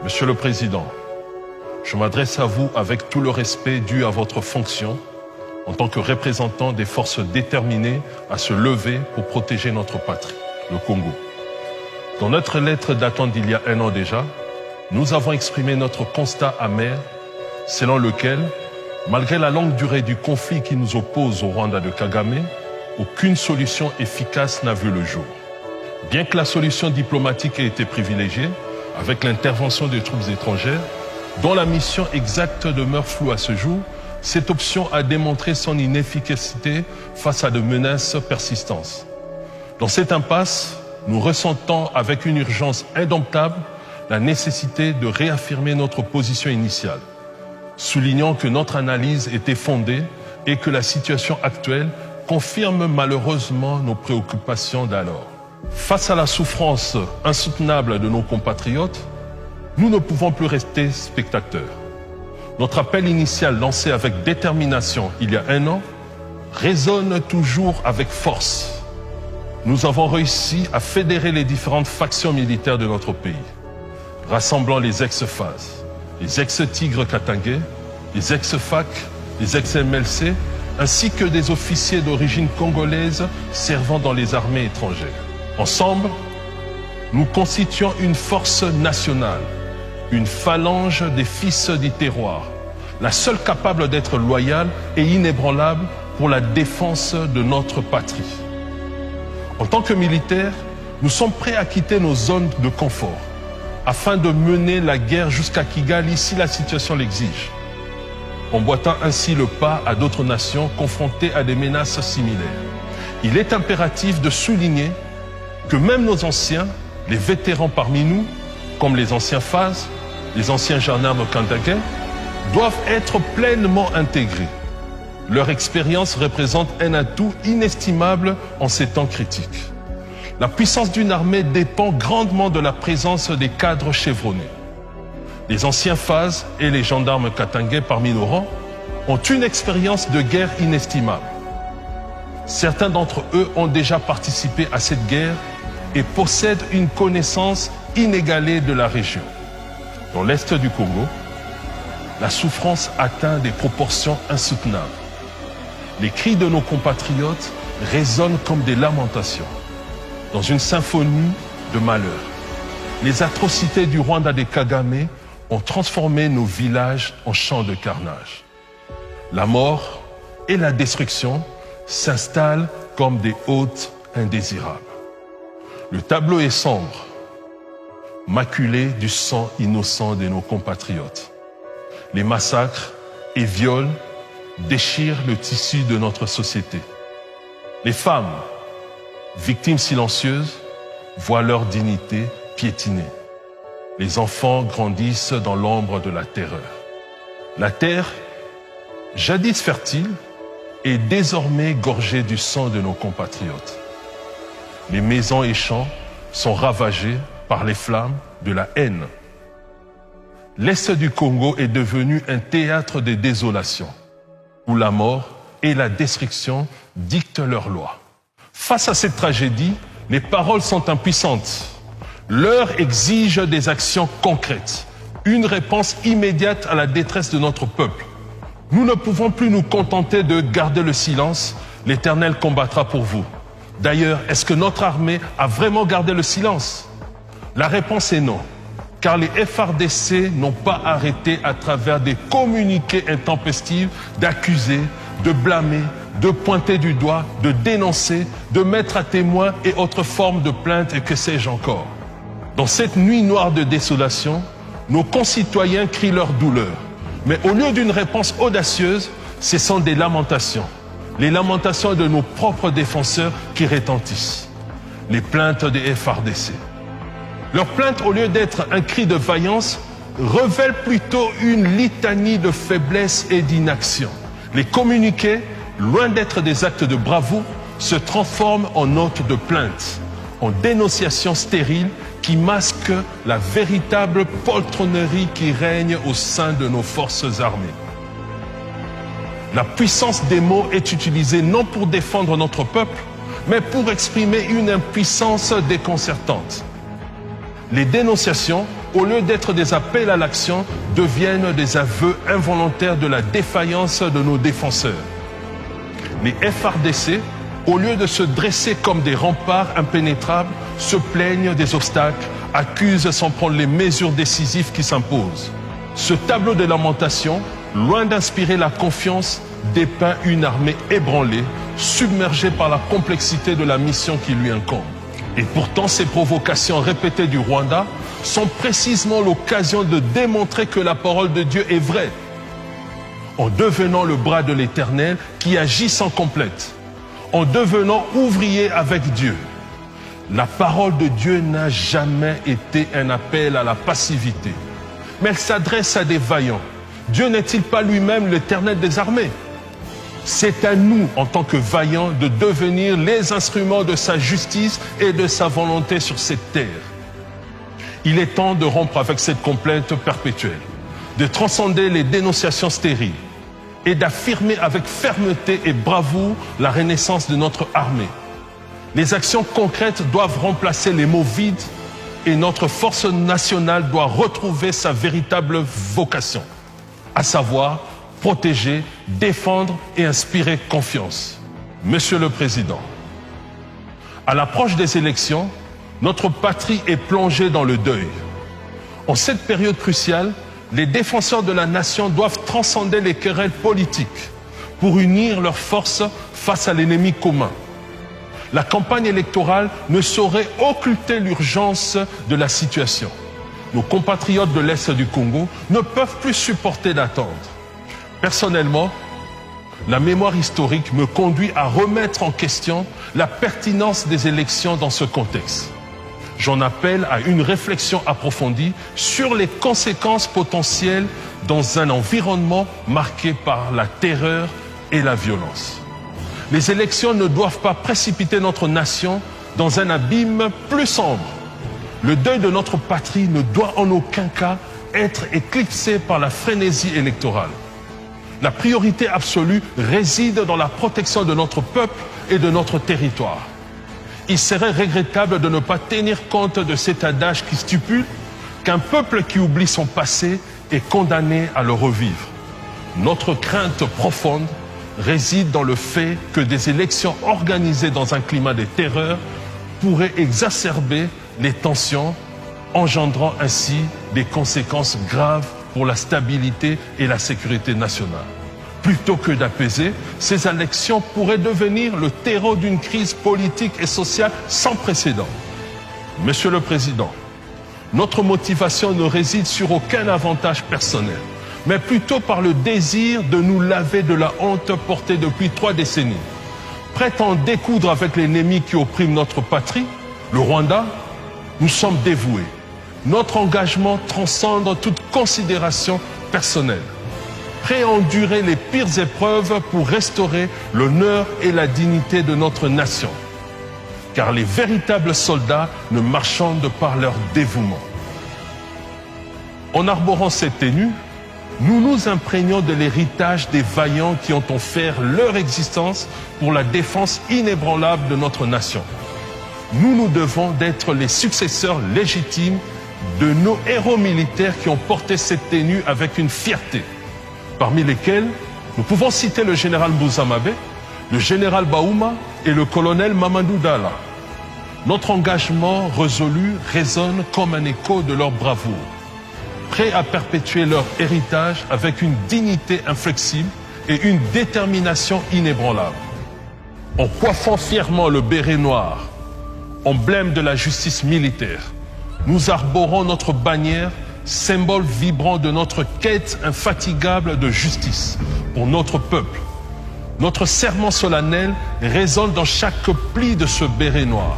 Monsieur le Président, je m'adresse à vous avec tout le respect dû à votre fonction en tant que représentant des forces déterminées à se lever pour protéger notre patrie, le Congo. Dans notre lettre datant d'il y a 1 an déjà, nous avons exprimé notre constat amer selon lequel, malgré la longue durée du conflit qui nous oppose au Rwanda de Kagame, aucune solution efficace n'a vu le jour. Bien que la solution diplomatique ait été privilégiée, avec l'intervention des troupes étrangères, dont la mission exacte demeure floue à ce jour, cette option a démontré son inefficacité face à de menaces persistantes. Dans cette impasse, nous ressentons avec une urgence indomptable la nécessité de réaffirmer notre position initiale, soulignant que notre analyse était fondée et que la situation actuelle confirme malheureusement nos préoccupations d'alors. Face à la souffrance insoutenable de nos compatriotes, nous ne pouvons plus rester spectateurs. Notre appel initial lancé avec détermination il y a 1 an résonne toujours avec force. Nous avons réussi à fédérer les différentes factions militaires de notre pays, rassemblant les ex-FAS, les ex-Tigres Katangais, les ex-FAC, les ex-MLC, ainsi que des officiers d'origine congolaise servant dans les armées étrangères. Ensemble, nous constituons une force nationale, une phalange des fils du terroir, la seule capable d'être loyale et inébranlable pour la défense de notre patrie. En tant que militaires, nous sommes prêts à quitter nos zones de confort afin de mener la guerre jusqu'à Kigali si la situation l'exige, emboîtant ainsi le pas à d'autres nations confrontées à des menaces similaires. Il est impératif de souligner que même nos anciens, les vétérans parmi nous, comme les anciens FAS, les anciens gendarmes katangais, doivent être pleinement intégrés. Leur expérience représente un atout inestimable en ces temps critiques. La puissance d'une armée dépend grandement de la présence des cadres chevronnés. Les anciens FAS et les gendarmes katangais parmi nos rangs ont une expérience de guerre inestimable. Certains d'entre eux ont déjà participé à cette guerre et possèdent une connaissance inégalée de la région. Dans l'est du Congo, la souffrance atteint des proportions insoutenables. Les cris de nos compatriotes résonnent comme des lamentations, dans une symphonie de malheur. Les atrocités du Rwanda de Kagame ont transformé nos villages en champs de carnage. La mort et la destruction s'installent comme des hôtes indésirables. Le tableau est sombre, maculé du sang innocent de nos compatriotes. Les massacres et viols déchirent le tissu de notre société. Les femmes, victimes silencieuses, voient leur dignité piétinée. Les enfants grandissent dans l'ombre de la terreur. La terre, jadis fertile, est désormais gorgée du sang de nos compatriotes. Les maisons et champs sont ravagés par les flammes de la haine. L'Est du Congo est devenu un théâtre de désolation, où la mort et la destruction dictent leurs lois. Face à cette tragédie, les paroles sont impuissantes. L'heure exige des actions concrètes, une réponse immédiate à la détresse de notre peuple. Nous ne pouvons plus nous contenter de garder le silence. L'Éternel combattra pour vous. D'ailleurs, est-ce que notre armée a vraiment gardé le silence? La réponse est non, car les FARDC n'ont pas arrêté à travers des communiqués intempestifs d'accuser, de blâmer, de pointer du doigt, de dénoncer, de mettre à témoin et autres formes de plaintes et que sais-je encore. Dans cette nuit noire de désolation, nos concitoyens crient leur douleur. Mais au lieu d'une réponse audacieuse, ce sont des lamentations. Les lamentations de nos propres défenseurs qui retentissent. Les plaintes des FARDC. Leurs plaintes, au lieu d'être un cri de vaillance, révèlent plutôt une litanie de faiblesse et d'inaction. Les communiqués, loin d'être des actes de bravoure, se transforment en notes de plainte, en dénonciations stériles qui masquent la véritable poltronnerie qui règne au sein de nos forces armées. La puissance des mots est utilisée non pour défendre notre peuple, mais pour exprimer une impuissance déconcertante. Les dénonciations au lieu d'être des appels à l'action, deviennent des aveux involontaires de la défaillance de nos défenseurs. Les FARDC, au lieu de se dresser comme des remparts impénétrables, se plaignent des obstacles, accusent sans prendre les mesures décisives qui s'imposent. Ce tableau de lamentation, loin d'inspirer la confiance, dépeint une armée ébranlée, submergée par la complexité de la mission qui lui incombe. Et pourtant, ces provocations répétées du Rwanda sont précisément l'occasion de démontrer que la parole de Dieu est vraie. En devenant le bras de l'Éternel qui agit sans complète, en devenant ouvrier avec Dieu. La parole de Dieu n'a jamais été un appel à la passivité, mais elle s'adresse à des vaillants. Dieu n'est-il pas lui-même l'Éternel des armées? C'est à nous, en tant que vaillants, de devenir les instruments de sa justice et de sa volonté sur cette terre. Il est temps de rompre avec cette complainte perpétuelle, de transcender les dénonciations stériles et d'affirmer avec fermeté et bravoure la renaissance de notre armée. Les actions concrètes doivent remplacer les mots vides et notre force nationale doit retrouver sa véritable vocation, à savoir protéger, défendre et inspirer confiance. Monsieur le Président, à l'approche des élections, notre patrie est plongée dans le deuil. En cette période cruciale, les défenseurs de la nation doivent transcender les querelles politiques pour unir leurs forces face à l'ennemi commun. La campagne électorale ne saurait occulter l'urgence de la situation. Nos compatriotes de l'Est du Congo ne peuvent plus supporter d'attendre. Personnellement, la mémoire historique me conduit à remettre en question la pertinence des élections dans ce contexte. J'en appelle à une réflexion approfondie sur les conséquences potentielles dans un environnement marqué par la terreur et la violence. Les élections ne doivent pas précipiter notre nation dans un abîme plus sombre. Le deuil de notre patrie ne doit en aucun cas être éclipsé par la frénésie électorale. La priorité absolue réside dans la protection de notre peuple et de notre territoire. Il serait regrettable de ne pas tenir compte de cet adage qui stipule qu'un peuple qui oublie son passé est condamné à le revivre. Notre crainte profonde réside dans le fait que des élections organisées dans un climat de terreur pourraient exacerber les tensions, engendrant ainsi des conséquences graves pour la stabilité et la sécurité nationale. Plutôt que d'apaiser, ces élections pourraient devenir le terreau d'une crise politique et sociale sans précédent. Monsieur le Président, notre motivation ne réside sur aucun avantage personnel, mais plutôt par le désir de nous laver de la honte portée depuis 3 décennies. Prêts à en découdre avec l'ennemi qui opprime notre patrie, le Rwanda, nous sommes dévoués. Notre engagement transcende toute considération personnelle. Prêts à endurer les pires épreuves pour restaurer l'honneur et la dignité de notre nation. Car les véritables soldats ne marchandent par leur dévouement. En arborant cette tenue, nous nous imprégnons de l'héritage des vaillants qui ont offert leur existence pour la défense inébranlable de notre nation. Nous nous devons d'être les successeurs légitimes de nos héros militaires qui ont porté cette tenue avec une fierté, parmi lesquels nous pouvons citer le général Mbuzamabe, le général Baouma et le colonel Mamadou Dala. Notre engagement résolu résonne comme un écho de leur bravoure, prêts à perpétuer leur héritage avec une dignité inflexible et une détermination inébranlable. En coiffant fièrement le béret noir, emblème de la justice militaire, nous arborons notre bannière, symbole vibrant de notre quête infatigable de justice pour notre peuple. Notre serment solennel résonne dans chaque pli de ce béret noir,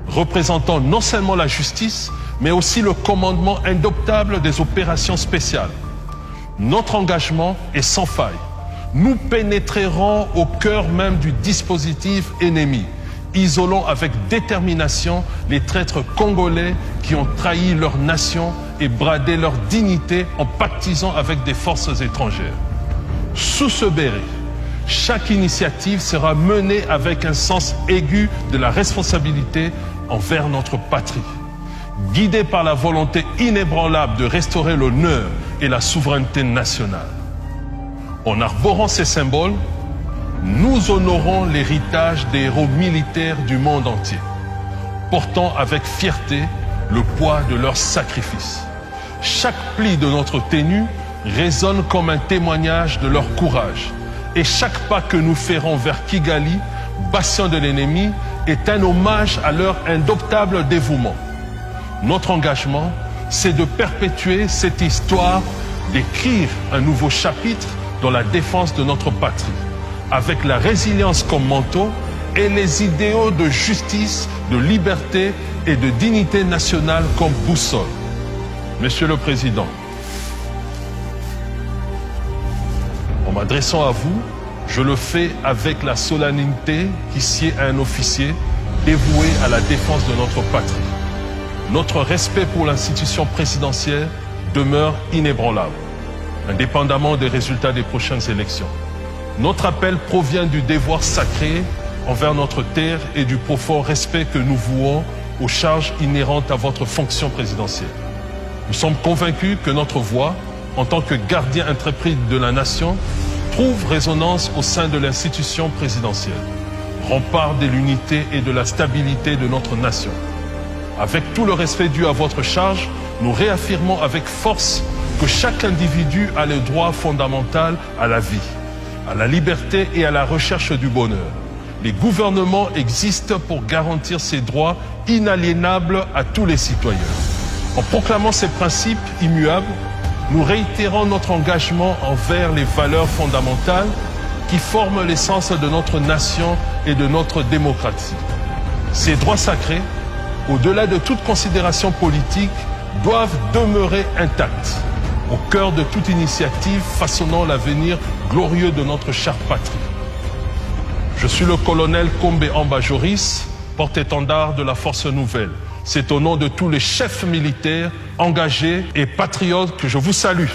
représentant non seulement la justice, mais aussi le commandement indoptable des opérations spéciales. Notre engagement est sans faille. Nous pénétrerons au cœur même du dispositif ennemi, isolant avec détermination les traîtres congolais qui ont trahi leur nation et bradé leur dignité en pactisant avec des forces étrangères. Sous ce béret, chaque initiative sera menée avec un sens aigu de la responsabilité envers notre patrie. guidés par la volonté inébranlable de restaurer l'honneur et la souveraineté nationale. En arborant ces symboles, nous honorons l'héritage des héros militaires du monde entier, portant avec fierté le poids de leurs sacrifices. Chaque pli de notre tenue résonne comme un témoignage de leur courage. Et chaque pas que nous ferons vers Kigali, bastion de l'ennemi, est un hommage à leur indomptable dévouement. Notre engagement, c'est de perpétuer cette histoire, d'écrire un nouveau chapitre dans la défense de notre patrie, avec la résilience comme manteau et les idéaux de justice, de liberté et de dignité nationale comme boussole. Monsieur le Président, en m'adressant à vous, je le fais avec la solennité qui sied à un officier dévoué à la défense de notre patrie. Notre respect pour l'institution présidentielle demeure inébranlable, indépendamment des résultats des prochaines élections. Notre appel provient du devoir sacré envers notre terre et du profond respect que nous vouons aux charges inhérentes à votre fonction présidentielle. Nous sommes convaincus que notre voix, en tant que gardien intrépide de la nation, trouve résonance au sein de l'institution présidentielle, rempart de l'unité et de la stabilité de notre nation. Avec tout le respect dû à votre charge, nous réaffirmons avec force que chaque individu a le droit fondamental à la vie, à la liberté et à la recherche du bonheur. Les gouvernements existent pour garantir ces droits inaliénables à tous les citoyens. En proclamant ces principes immuables, nous réitérons notre engagement envers les valeurs fondamentales qui forment l'essence de notre nation et de notre démocratie. Ces droits sacrés, au-delà de toute considération politique, doivent demeurer intacts, au cœur de toute initiative façonnant l'avenir glorieux de notre chère patrie. Je suis le colonel Kombe Amba Joris, porte-étendard de la Force Nouvelle. C'est au nom de tous les chefs militaires engagés et patriotes que je vous salue.